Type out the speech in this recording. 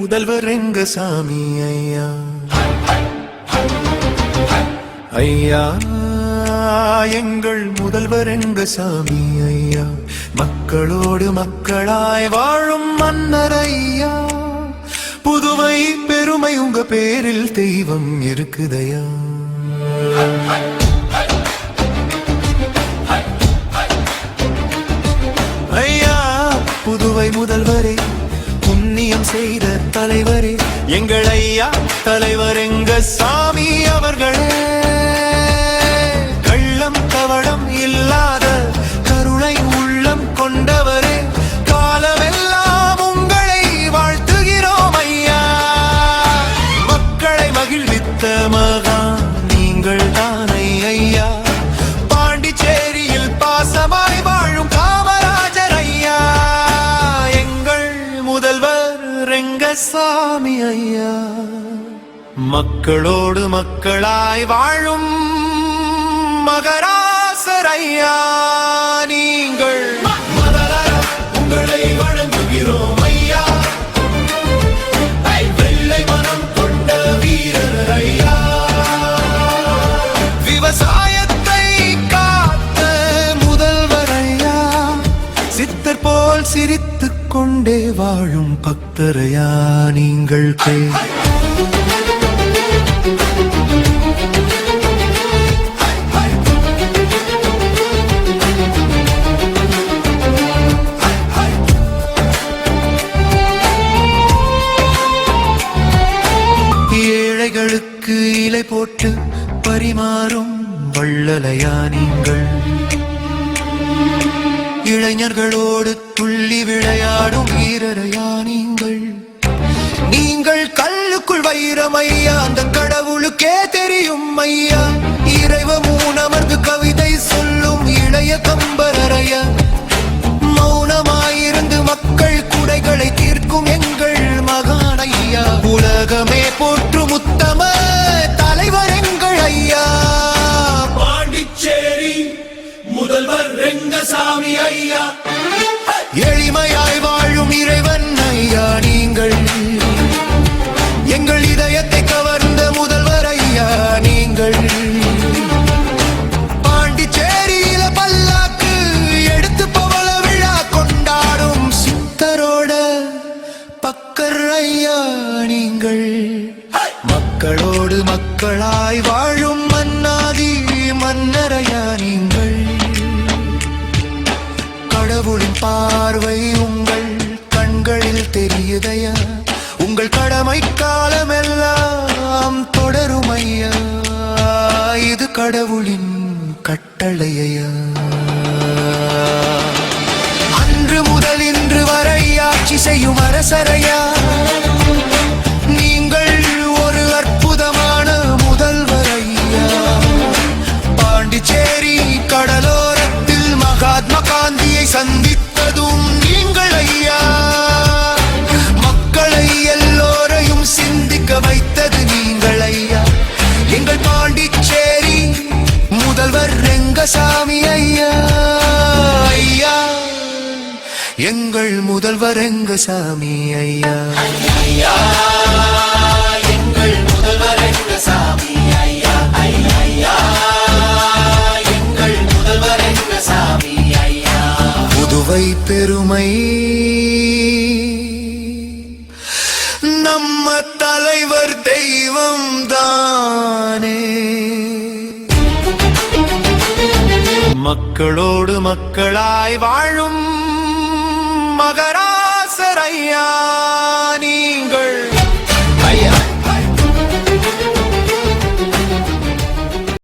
முதல்வர் எங்க சாமி ஐயா. ஐயா எங்கள் முதல்வர் எங்க சாமி ஐயா. மக்களோடு மக்களாய் வாழும் மன்னர் ஐயா. புதுவை பெருமை உங்க பேரில் தெய்வம் இருக்குதையா. ஐயா புதுவை முதல்வரே, புண்ணியம் செய்த தலைவரே, எங்கள் ஐயா தலைவர் எங்க சாமி அவர்களே. கள்ளம் கவடம் இல்லாத கருணை உள்ளம் கொண்டவரே, காலமெல்லாம் உங்களை வாழ்த்துகிறோம் ஐயா. மக்களை மகிழ்வித்த மகான் நீங்கள் தானை ஐயா. பாண்டிச்சேரியில் பாசமாய் வாழும் காமராஜர் ஐயா. எங்கள் முதல்வர் ரெங்கசாமி ஐயா. மக்களோடு மக்களாய் வாழும் மகராசர் ஐயா. நீங்கள் மதலர உங்களை வணங்குகிறோம் ஐயா. வெள்ளை மனம் கொண்ட வீரர் ஐயா. விவசாயத்தை காத்த முதல்வர் ஐயா. சித்தர் போல் சிரித்துக் கொண்டே வாழும் பக்தரையா நீங்கள். ஏழைகளுக்கு இலை போட்டு பரிமாறும் வள்ளலையா நீங்கள். இளைஞர்களோடு துள்ளி விளையாடும் வீரரையா நீங்கள். நீங்கள் கல்லுக்குள் வைரம் ஐயா, அந்த கடவுளுக்கே தெரியும் ஐயா. இறைவ மூணமர்ந்து கவிதை சொல்லும் இளைய கம்பரையா. மௌனமாயிருந்து மக்கள் குடைகளை தீர்க்கும் எங்கள் மகான் ஐயா. உலகமே போற்றும் உத்தம தலைவர் எங்கள் ஐயா. பாண்டிச்சேரி முதல்வர் ரெங்கசாமி ஐயா. எளிமையாய் வாழும் இறைவன் ஐயா நீங்கள். எங்கள் இதயத்தை கவர்ந்த முதல்வர் ஐயா நீங்கள். பாண்டிச்சேரியில பல்லாக்கு எடுத்து பவள விழா கொண்டாடும் சித்தரோட பக்கர் ஐயா நீங்கள். மக்களோடு மக்களாய் வாழும் மன்னாதி மன்னரையா நீங்கள். கடவுளின் பார்வை உங்கள் கண்களில் தெரியுதையா. உங்கள் கடமை காலமெல்லாம் தொடரும் ஐயா. இது கடவுளின் கட்டளையா. அன்று முதல் இன்று வரை ஆட்சி செய்யும் அரசரையா. நீங்கள் ஒரு அற்புதமான முதல்வர் ஐயா. பாண்டிச்சேரி கடலோரத்தில் மகாத்மா காந்தியை சந்தித்ததும் நீங்கள் ஐயா. மக்களை எல்லோரையும் சிந்திக்க வைத்தது நீங்கள் ஐயா. எங்கள் பாண்டிச்சேரி முதல்வர் ரெங்கசாமி ஐயா. ஐயா எங்கள் முதல்வர் ரெங்கசாமி ஐயா. ஐயா எங்கள் முதல்வர் ரெங்கசாமி ஐயா. ஐயா எங்கள் முதல்வர் ரெங்கசாமி ஐயா. புதுவை பெருமை நம்ம தலைவர் தெய்வம் தானே. மக்களோடு மக்களாய் வாழும் மகராசர் ஐயா நீங்கள்.